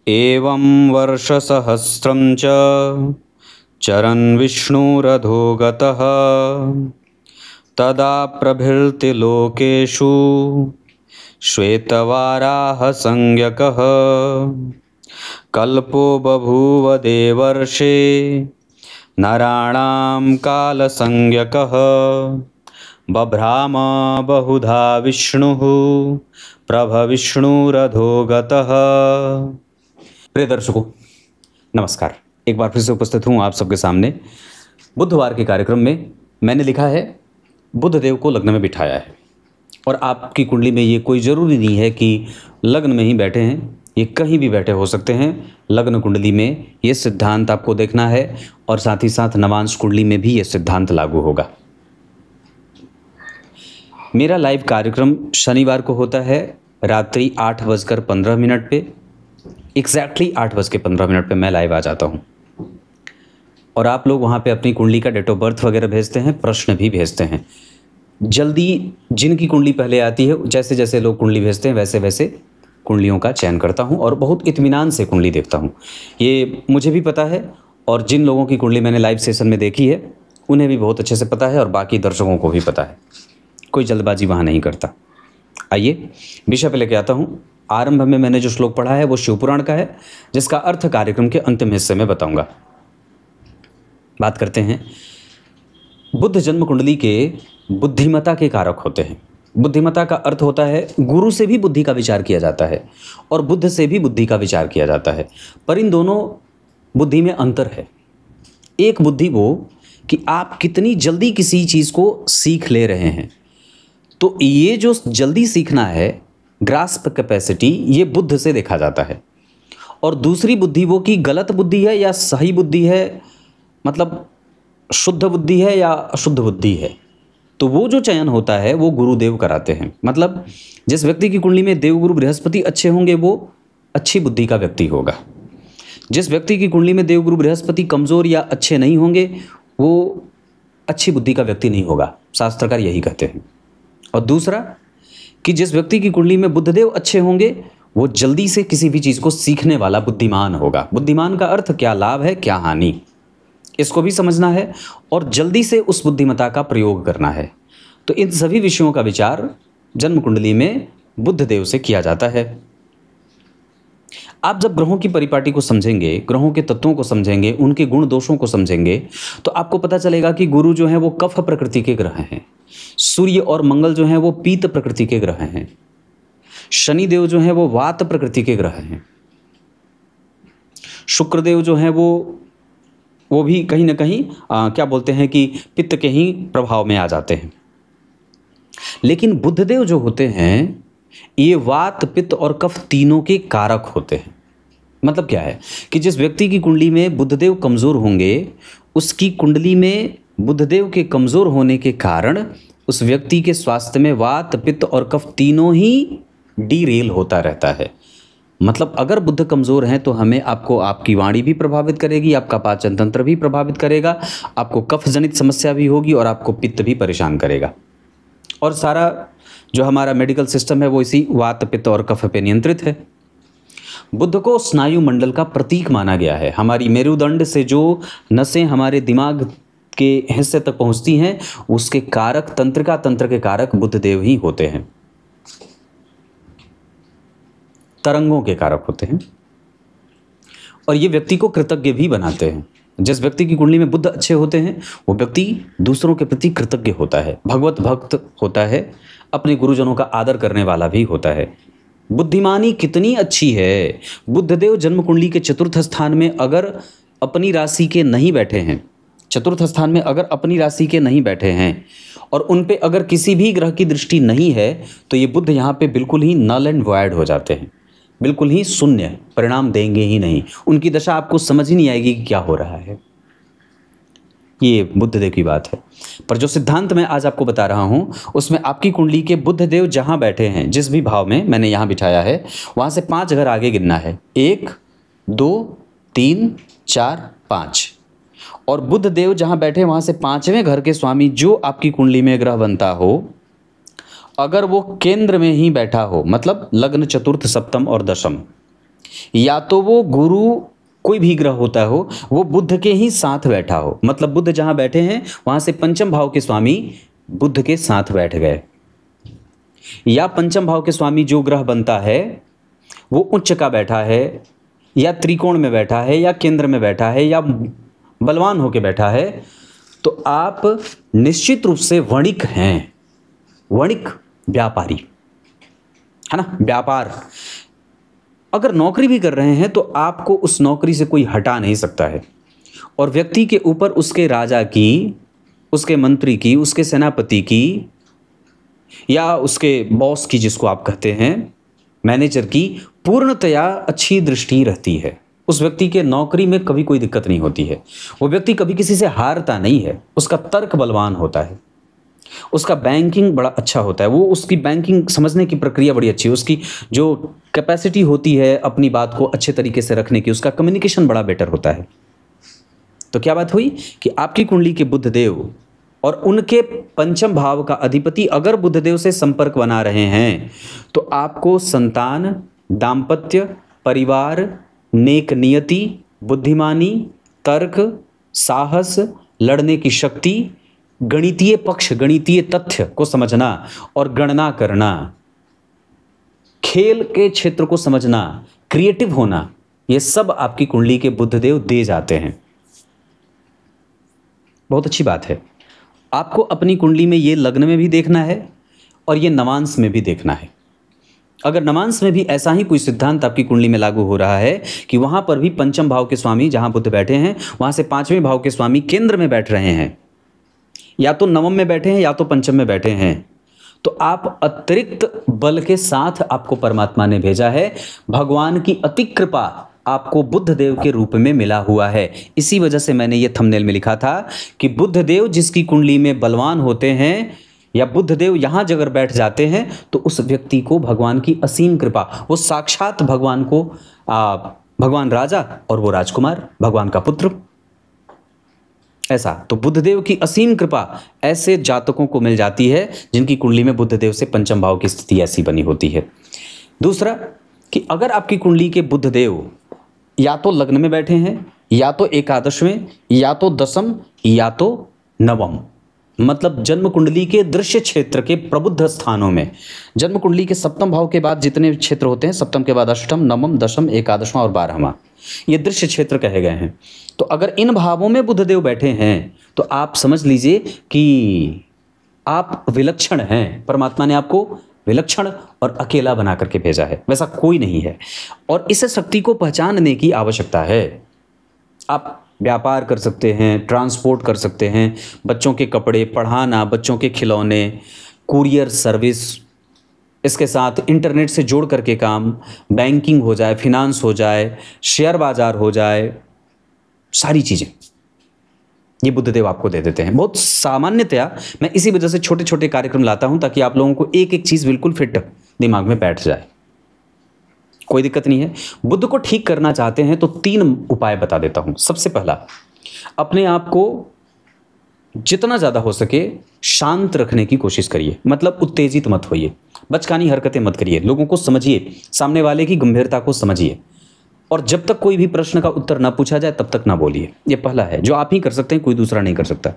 एवं वर्षसहस्रं च चरन् विष्णुरधो गतः तदा प्रभृति लोकेषु श्वेतवाराहसंज्ञकः कल्पो बभूव देवर्षे नराणां कालसंज्ञकः बभ्राम बहुधा विष्णुः प्रभविष्णुरधो गतः। प्रिय दर्शकों नमस्कार, एक बार फिर से उपस्थित हूँ आप सबके सामने। बुधवार के कार्यक्रम में मैंने लिखा है बुध देव को लग्न में बिठाया है, और आपकी कुंडली में ये कोई ज़रूरी नहीं है कि लग्न में ही बैठे हैं, ये कहीं भी बैठे हो सकते हैं। लग्न कुंडली में ये सिद्धांत आपको देखना है और साथ ही साथ नवांश कुंडली में भी ये सिद्धांत लागू होगा। मेरा लाइव कार्यक्रम शनिवार को होता है रात्रि 8:15 पे, एग्जैक्टली 8:15 पे मैं लाइव आ जाता हूँ, और आप लोग वहाँ पे अपनी कुंडली का डेट ऑफ बर्थ वगैरह भेजते हैं, प्रश्न भी भेजते हैं। जल्दी जिनकी कुंडली पहले आती है, जैसे जैसे लोग कुंडली भेजते हैं वैसे वैसे कुंडलियों का चयन करता हूँ और बहुत इत्मीनान से कुंडली देखता हूँ। ये मुझे भी पता है, और जिन लोगों की कुंडली मैंने लाइव सेशन में देखी है उन्हें भी बहुत अच्छे से पता है, और बाकी दर्शकों को भी पता है। कोई जल्दबाजी वहाँ नहीं करता। आइए विषय पे लेके आता हूँ। आरंभ में मैंने जो श्लोक पढ़ा है वो शिवपुराण का है, जिसका अर्थ कार्यक्रम के अंतिम हिस्से में बताऊंगा। बात करते हैं। बुध जन्म कुंडली के बुद्धिमता के कारक होते हैं। बुद्धिमता का अर्थ होता है गुरु से भी बुद्धि का विचार किया जाता है और बुद्ध से भी बुद्धि का विचार किया जाता है, पर इन दोनों बुद्धि में अंतर है। एक बुद्धि वो कि आप कितनी जल्दी किसी चीज़ को सीख ले रहे हैं, तो ये जो जल्दी सीखना है, ग्रास्प कैपेसिटी, ये बुद्ध से देखा जाता है। और दूसरी बुद्धि वो कि गलत बुद्धि है या सही बुद्धि है, मतलब शुद्ध बुद्धि है या अशुद्ध बुद्धि है, तो वो जो चयन होता है वो गुरुदेव कराते हैं। मतलब जिस व्यक्ति की कुंडली में देवगुरु बृहस्पति अच्छे होंगे वो अच्छी बुद्धि का व्यक्ति होगा। जिस व्यक्ति की कुंडली में देवगुरु बृहस्पति कमज़ोर या अच्छे नहीं होंगे वो अच्छी बुद्धि का व्यक्ति नहीं होगा, शास्त्रकार यही कहते हैं। और दूसरा कि जिस व्यक्ति की कुंडली में बुधदेव अच्छे होंगे वो जल्दी से किसी भी चीज़ को सीखने वाला बुद्धिमान होगा। बुद्धिमान का अर्थ क्या लाभ है क्या हानि, इसको भी समझना है और जल्दी से उस बुद्धिमता का प्रयोग करना है। तो इन सभी विषयों का विचार जन्म कुंडली में बुध देव से किया जाता है। आप जब ग्रहों की परिपाटी को समझेंगे, ग्रहों के तत्वों को समझेंगे, उनके गुण दोषों को समझेंगे, तो आपको पता चलेगा कि गुरु जो हैं वो कफ प्रकृति के ग्रह हैं, सूर्य और मंगल जो हैं वो पीत प्रकृति के ग्रह हैं, शनिदेव जो हैं वो वात प्रकृति के ग्रह हैं, शुक्रदेव जो हैं वो भी कहीं ना कहीं क्या बोलते हैं कि पित्त के ही प्रभाव में आ जाते हैं। लेकिन बुधदेव जो होते हैं ये वात, पित्त और कफ तीनों के कारक होते हैं। मतलब क्या है कि जिस व्यक्ति की कुंडली में बुधदेव कमज़ोर होंगे, उसकी कुंडली में बुधदेव के कमज़ोर होने के कारण उस व्यक्ति के स्वास्थ्य में वात, पित्त और कफ तीनों ही डीरेल होता रहता है। मतलब अगर बुध कमज़ोर हैं तो हमें आपकी वाणी भी प्रभावित करेगी, आपका पाचन तंत्र भी प्रभावित करेगा, आपको कफ जनित समस्या भी होगी और आपको पित्त भी परेशान करेगा। और सारा जो हमारा मेडिकल सिस्टम है वो इसी वात, पित्त और कफ पे नियंत्रित है। बुध को स्नायु मंडल का प्रतीक माना गया है। हमारी मेरुदंड से जो नसें हमारे दिमाग के हिस्से तक पहुंचती हैं उसके कारक, तंत्रिका तंत्र के कारक बुध देव ही होते हैं, तरंगों के कारक होते हैं, और ये व्यक्ति को कृतज्ञ भी बनाते हैं। जिस व्यक्ति की कुंडली में बुध अच्छे होते हैं वो व्यक्ति दूसरों के प्रति कृतज्ञ होता है, भगवत भक्त होता है, अपने गुरुजनों का आदर करने वाला भी होता है। बुद्धिमानी कितनी अच्छी है। बुधदेव जन्म कुंडली के चतुर्थ स्थान में अगर अपनी राशि के नहीं बैठे हैं, चतुर्थ स्थान में अगर अपनी राशि के नहीं बैठे हैं और उन पे अगर किसी भी ग्रह की दृष्टि नहीं है तो ये बुध यहाँ पे बिल्कुल ही नल एंड वॉइड हो जाते हैं, बिल्कुल ही शून्य, परिणाम देंगे ही नहीं। उनकी दशा आपको समझ ही नहीं आएगी कि क्या हो रहा है। ये बुधदेव की बात है। पर जो सिद्धांत मैं आज आपको बता रहा हूँ उसमें आपकी कुंडली के बुधदेव जहाँ बैठे हैं, जिस भी भाव में मैंने यहाँ बिठाया है, वहाँ से 5 घर आगे गिनना है। 1 2 3 4 5। और बुधदेव जहाँ बैठे वहाँ से 5वें घर के स्वामी जो आपकी कुंडली में ग्रह बनता हो, अगर वो केंद्र में ही बैठा हो, मतलब लग्न, चतुर्थ, सप्तम और दशम, या तो वो गुरु कोई भी ग्रह होता हो वो बुध के ही साथ बैठा हो, मतलब बुध जहां बैठे हैं वहां से पंचम भाव के स्वामी बुध के साथ बैठ गए, या पंचम भाव के स्वामी जो ग्रह बनता है वो उच्च का बैठा है या त्रिकोण में बैठा है या केंद्र में बैठा है या बलवान होके बैठा है, तो आप निश्चित रूप से वणिक हैं, वणिक व्यापारी है ना, व्यापार। अगर नौकरी भी कर रहे हैं तो आपको उस नौकरी से कोई हटा नहीं सकता है, और व्यक्ति के ऊपर उसके राजा की, उसके मंत्री की, उसके सेनापति की या उसके बॉस की, जिसको आप कहते हैं मैनेजर की, पूर्णतया अच्छी दृष्टि रहती है। उस व्यक्ति के नौकरी में कभी कोई दिक्कत नहीं होती है, वो व्यक्ति कभी किसी से हारता नहीं है, उसका तर्क बलवान होता है, उसका बैंकिंग बड़ा अच्छा होता है, वो उसकी बैंकिंग समझने की प्रक्रिया बड़ी अच्छी है, उसकी जो कैपेसिटी होती है अपनी बात को अच्छे तरीके से रखने की, उसका कम्युनिकेशन बड़ा बेटर होता है। तो क्या बात हुई कि आपकी कुंडली के बुध देव और उनके पंचम भाव का अधिपति अगर बुध देव से संपर्क बना रहे हैं तो आपको संतान, दाम्पत्य, परिवार, नेक नियति, बुद्धिमानी, तर्क, साहस, लड़ने की शक्ति, गणितीय पक्ष, गणितीय तथ्य को समझना और गणना करना, खेल के क्षेत्र को समझना, क्रिएटिव होना, ये सब आपकी कुंडली के बुध देव दे जाते हैं। बहुत अच्छी बात है। आपको अपनी कुंडली में ये लग्न में भी देखना है और ये नवांश में भी देखना है। अगर नवांश में भी ऐसा ही कोई सिद्धांत आपकी कुंडली में लागू हो रहा है कि वहां पर भी पंचम भाव के स्वामी जहां बुध बैठे हैं वहां से पांचवें भाव के स्वामी केंद्र में बैठ रहे हैं, या तो नवम में बैठे हैं या तो पंचम में बैठे हैं, तो आप अतिरिक्त बल के साथ आपको परमात्मा ने भेजा है। भगवान की अति कृपा आपको बुध देव के रूप में मिला हुआ है। इसी वजह से मैंने ये थंबनेल में लिखा था कि बुध देव जिसकी कुंडली में बलवान होते हैं या बुध देव यहाँ अगर बैठ जाते हैं तो उस व्यक्ति को भगवान की असीम कृपा, वो साक्षात भगवान को भगवान राजा और वो राजकुमार, भगवान का पुत्र, ऐसा। तो बुध देव की असीम कृपा ऐसे जातकों को मिल जाती है जिनकी कुंडली में बुध देव से पंचम भाव की स्थिति ऐसी बनी होती है। दूसरा कि अगर आपकी कुंडली के बुध देव या तो लग्न में बैठे हैं या तो एकादश में या तो दशम या तो नवम, मतलब जन्म कुंडली के दृश्य क्षेत्र के प्रबुद्ध स्थानों में, जन्म कुंडली के सप्तम भाव के बाद जितने क्षेत्र होते हैं, सप्तम के बाद अष्टम, नवम, दशम, एकादशवां और 12वां, ये दृश्य क्षेत्र कहे गए हैं। तो अगर इन भावों में बुध देव बैठे हैं तो आप समझ लीजिए कि आप विलक्षण हैं। परमात्मा ने आपको विलक्षण और अकेला बना करके भेजा है, वैसा कोई नहीं है, और इस शक्ति को पहचानने की आवश्यकता है। आप व्यापार कर सकते हैं, ट्रांसपोर्ट कर सकते हैं, बच्चों के कपड़े, पढ़ाना, बच्चों के खिलौने, कुरियर सर्विस, इसके साथ इंटरनेट से जोड़ करके काम, बैंकिंग हो जाए, फिनांस हो जाए, शेयर बाजार हो जाए, सारी चीज़ें ये बुद्धदेव आपको दे देते हैं। बहुत सामान्यतया मैं इसी वजह से छोटे छोटे कार्यक्रम लाता हूं ताकि आप लोगों को एक एक चीज़ बिल्कुल फिट दिमाग में बैठ जाए, कोई दिक्कत नहीं है। बुध को ठीक करना चाहते हैं तो 3 उपाय बता देता हूं। सबसे पहला, अपने आप को जितना ज़्यादा हो सके शांत रखने की कोशिश करिए, मतलब उत्तेजित मत होइए, बचकानी हरकतें मत करिए, लोगों को समझिए, सामने वाले की गंभीरता को समझिए, और जब तक कोई भी प्रश्न का उत्तर ना पूछा जाए तब तक ना बोलिए। ये पहला है जो आप ही कर सकते हैं, कोई दूसरा नहीं कर सकता।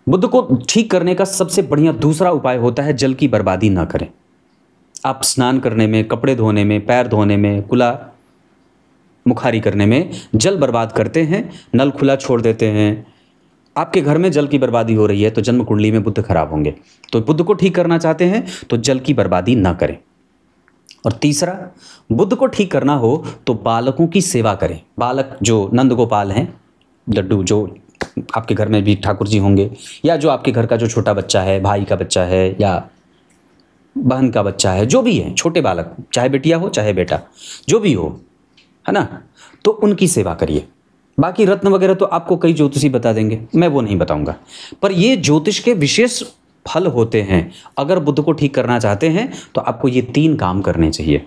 बुध को ठीक करने का सबसे बढ़िया दूसरा उपाय होता है जल की बर्बादी ना करें। आप स्नान करने में, कपड़े धोने में, पैर धोने में, कुला मुखारी करने में जल बर्बाद करते हैं, नल खुला छोड़ देते हैं, आपके घर में जल की बर्बादी हो रही है तो जन्म कुंडली में बुध खराब होंगे। तो बुध को ठीक करना चाहते हैं तो जल की बर्बादी ना करें। और तीसरा, बुध को ठीक करना हो तो बालकों की सेवा करें। बालक जो नंद गोपाल हैं, लड्डू, जो आपके घर में भी ठाकुर जी होंगे, या जो आपके घर का जो छोटा बच्चा है, भाई का बच्चा है या बहन का बच्चा है, जो भी है, छोटे बालक, चाहे बेटिया हो चाहे बेटा, जो भी हो, है ना, तो उनकी सेवा करिए। बाकी रत्न वगैरह तो आपको कई ज्योतिषी बता देंगे, मैं वो नहीं बताऊंगा, पर ये ज्योतिष के विशेष फल होते हैं। अगर बुध को ठीक करना चाहते हैं तो आपको ये 3 काम करने चाहिए।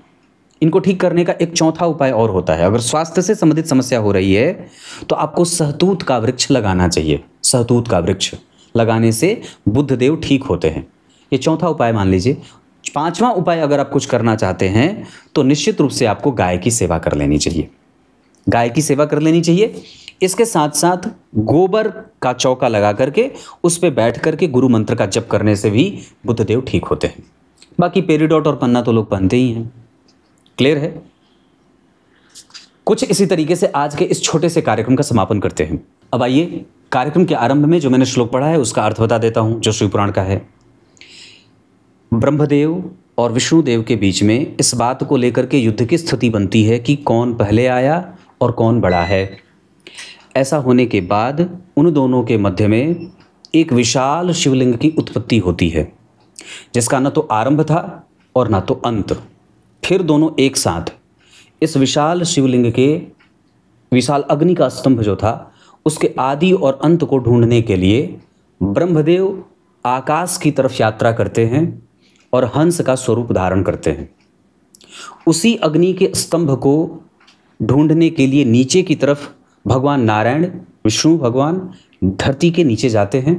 इनको ठीक करने का एक चौथा उपाय और होता है। अगर स्वास्थ्य से संबंधित समस्या हो रही है तो आपको सहतूत का वृक्ष लगाना चाहिए। सहतूत का वृक्ष लगाने से बुध देव ठीक होते हैं। ये चौथा उपाय मान लीजिए। पांचवा उपाय अगर आप कुछ करना चाहते हैं तो निश्चित रूप से आपको गाय की सेवा कर लेनी चाहिए। गाय की सेवा कर लेनी चाहिए। इसके साथ साथ गोबर का चौका लगा करके उस पर बैठ करके गुरु मंत्र का जप करने से भी बुद्धदेव ठीक होते हैं। बाकी पेरिडॉट और पन्ना तो लोग पहनते ही हैं। क्लियर है? कुछ इसी तरीके से आज के इस छोटे से कार्यक्रम का समापन करते हैं। अब आइए कार्यक्रम के आरंभ में जो मैंने श्लोक पढ़ा है उसका अर्थ बता देता हूं, जो शिवपुराण का है। ब्रह्मदेव और विष्णुदेव के बीच में इस बात को लेकर के युद्ध की स्थिति बनती है कि कौन पहले आया और कौन बड़ा है। ऐसा होने के बाद उन दोनों के मध्य में एक विशाल शिवलिंग की उत्पत्ति होती है, जिसका न तो आरंभ था और न तो अंत। फिर दोनों एक साथ इस विशाल शिवलिंग के विशाल अग्नि का स्तंभ जो था उसके आदि और अंत को ढूंढने के लिए ब्रह्मदेव आकाश की तरफ यात्रा करते हैं और हंस का स्वरूप धारण करते हैं। उसी अग्नि के स्तंभ को ढूंढने के लिए नीचे की तरफ भगवान नारायण विष्णु भगवान धरती के नीचे जाते हैं,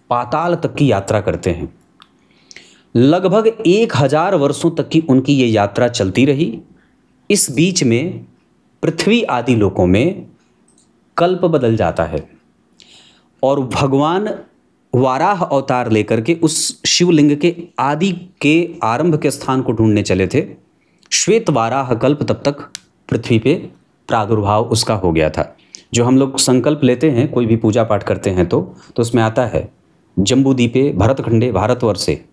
पाताल तक की यात्रा करते हैं। लगभग 1000 वर्षों तक की उनकी ये यात्रा चलती रही। इस बीच में पृथ्वी आदि लोकों में कल्प बदल जाता है और भगवान वाराह अवतार लेकर के उस शिवलिंग के आदि के आरंभ के स्थान को ढूंढने चले थे। श्वेत वाराह कल्प तब तक पृथ्वी पे प्रादुर्भाव उसका हो गया था। जो हम लोग संकल्प लेते हैं, कोई भी पूजा पाठ करते हैं तो उसमें आता है जम्बूदीपे भरतखंडे भारतवर्षे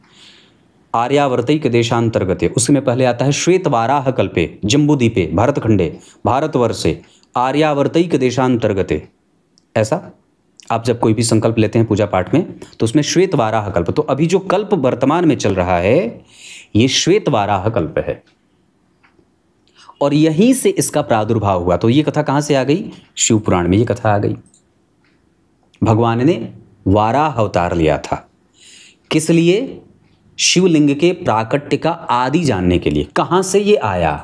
आर्यावर्तैक देशांतर्गते। उसमें पहले आता है श्वेत वाराह कल्पे जम्बूदीपे भरतखंडे भारतवर्षे आर्यावर्तैक देशांतर्गते। ऐसा आप जब कोई भी संकल्प लेते हैं पूजा पाठ में तो उसमें श्वेत वाराह कल्प, तो अभी जो कल्प वर्तमान में चल रहा है ये श्वेत वाराह कल्प है और यहीं से इसका प्रादुर्भाव हुआ। तो ये कथा कहां से आ गई? शिव पुराण में ये कथा आ गई। भगवान ने वाराह अवतार लिया था। किस लिए? शिवलिंग के प्राकट्य का आदि जानने के लिए। कहां से ये आया,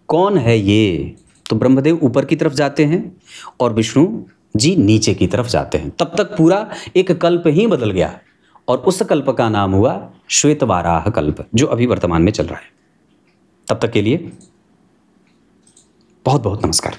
कौन है ये? तो ब्रह्मदेव ऊपर की तरफ जाते हैं और विष्णु जी नीचे की तरफ जाते हैं। तब तक पूरा एक कल्प ही बदल गया और उस कल्प का नाम हुआ श्वेत वाराह कल्प, जो अभी वर्तमान में चल रहा है। तब तक के लिए बहुत बहुत नमस्कार।